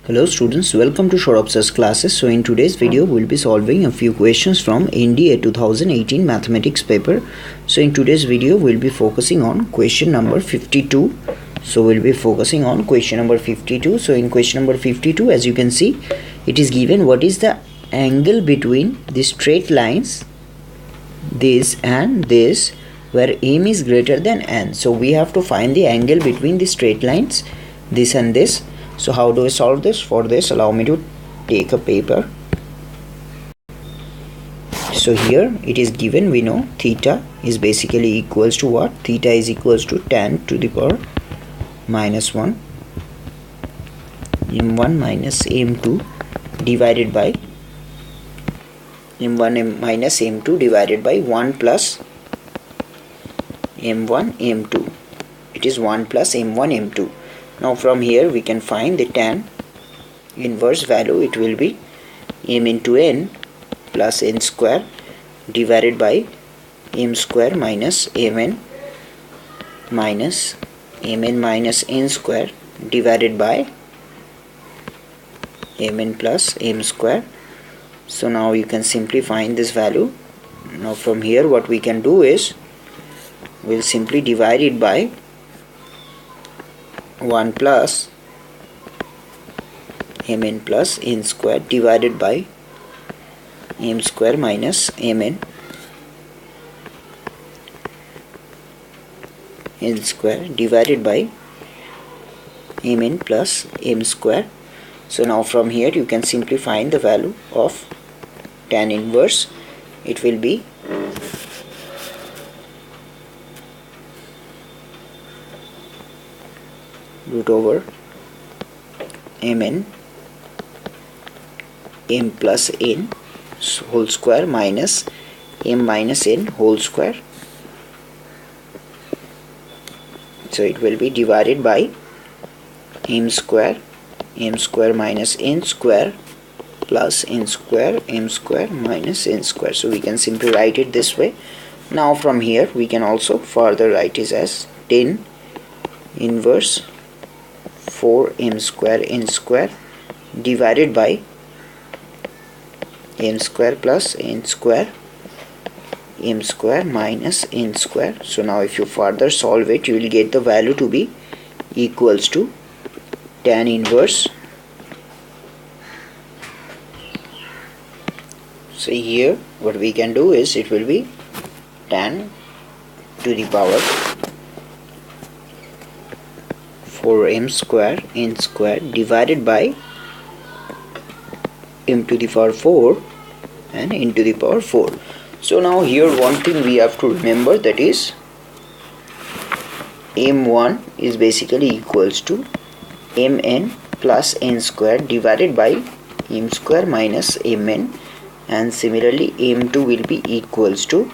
Hello students, welcome to Shorop's classes. So in today's video we'll be solving a few questions from NDA 2018 mathematics paper. So in today's video we'll be focusing on question number 52. So in question number 52, as you can see, it is given what is the angle between the straight lines this and this where m is greater than n. So we have to find the angle between the straight lines this and this. So how do we solve this? For this, allow me to take a paper. So here it is given, we know theta is basically equals to what? Theta is equals to tan to the power minus 1 m1 minus m2 divided by m1 minus m2 divided by 1 plus m1 m2. It is 1 plus m1 m2. Now from here we can find the tan inverse value. It will be m into n plus n square divided by m square minus mn minus mn minus n square divided by mn plus m square. So now you can simply find this value. Now from here what we can do is we'll simply divide it by 1 plus mn plus n square divided by m square minus mn n square divided by mn plus m square. So now from here you can simply find the value of tan inverse. It will be root over mn m plus n whole square minus m minus n whole square. So it will be divided by m square minus n square plus n square m square minus n square. So we can simply write it this way. Now from here we can also further write it as tan inverse 4m square n square divided by m square plus n square m square minus n square. So now if you further solve it, you will get the value to be equals to tan inverse. So here what we can do is it will be tan to the power 4m square n square divided by m to the power 4 and n to the power 4. So now here one thing we have to remember, that is m1 is basically equals to mn plus n square divided by m square minus mn, and similarly m2 will be equals to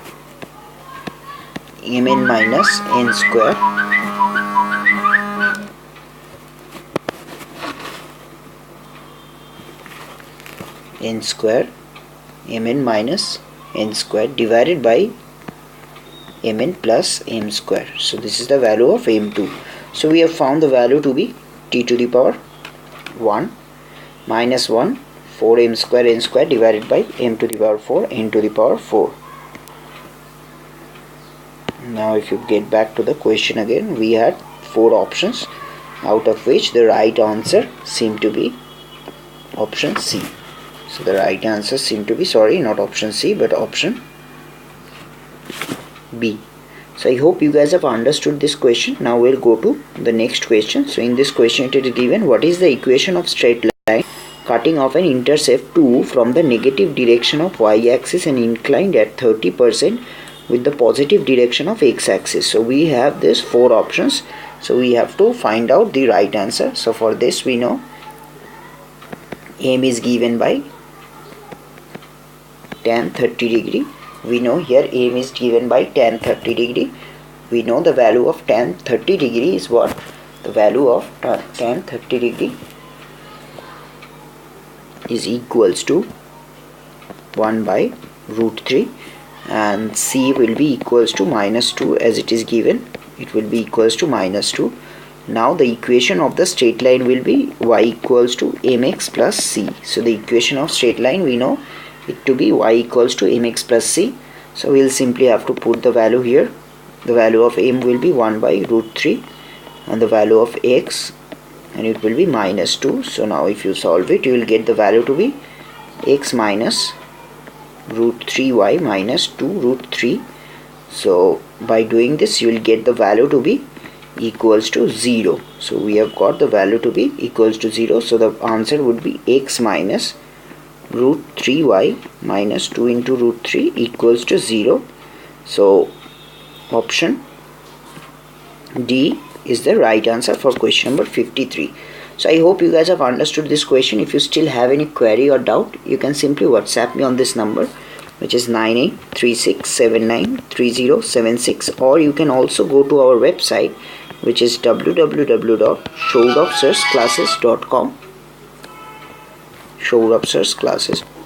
mn minus n square n square mn minus n square divided by mn plus m square. So this is the value of m2. So we have found the value to be t to the power 1 minus 1 4m square n square divided by m to the power 4 n to the power 4. Now if you get back to the question again, we had 4 options, out of which the right answer seemed to be option C. So the right answer seemed to be, not option C but option B. So I hope you guys have understood this question. Now we'll go to the next question. So in this question it is given what is the equation of straight line cutting off an intercept 2 from the negative direction of y-axis and inclined at 30% with the positive direction of x-axis. So we have this 4 options. So we have to find out the right answer. So for this we know m is given by tan 30 degree. We know here m is given by tan 30 degree. We know the value of tan 30 degree is what? The value of tan 30 degree is equals to 1 by root 3, and c will be equals to minus 2 as it is given. It will be equals to minus 2. Now the equation of the straight line will be y equals to mx plus c. So the equation of straight line, we know it to be y equals to mx plus c. So we'll simply have to put the value here. The value of m will be 1 by root 3 and the value of x, and it will be minus 2. So now if you solve it, you will get the value to be x minus root 3y minus 2 root 3. So by doing this, you will get the value to be equals to 0. So we have got the value to be equals to 0. So the answer would be x minus root 3y minus 2 into root 3 equals to 0. So option D is the right answer for question number 53. So I hope you guys have understood this question. If you still have any query or doubt, you can simply WhatsApp me on this number, which is 9836793076, or you can also go to our website, which is www.showrofsirsclasses.com. showrofsirsclasses.com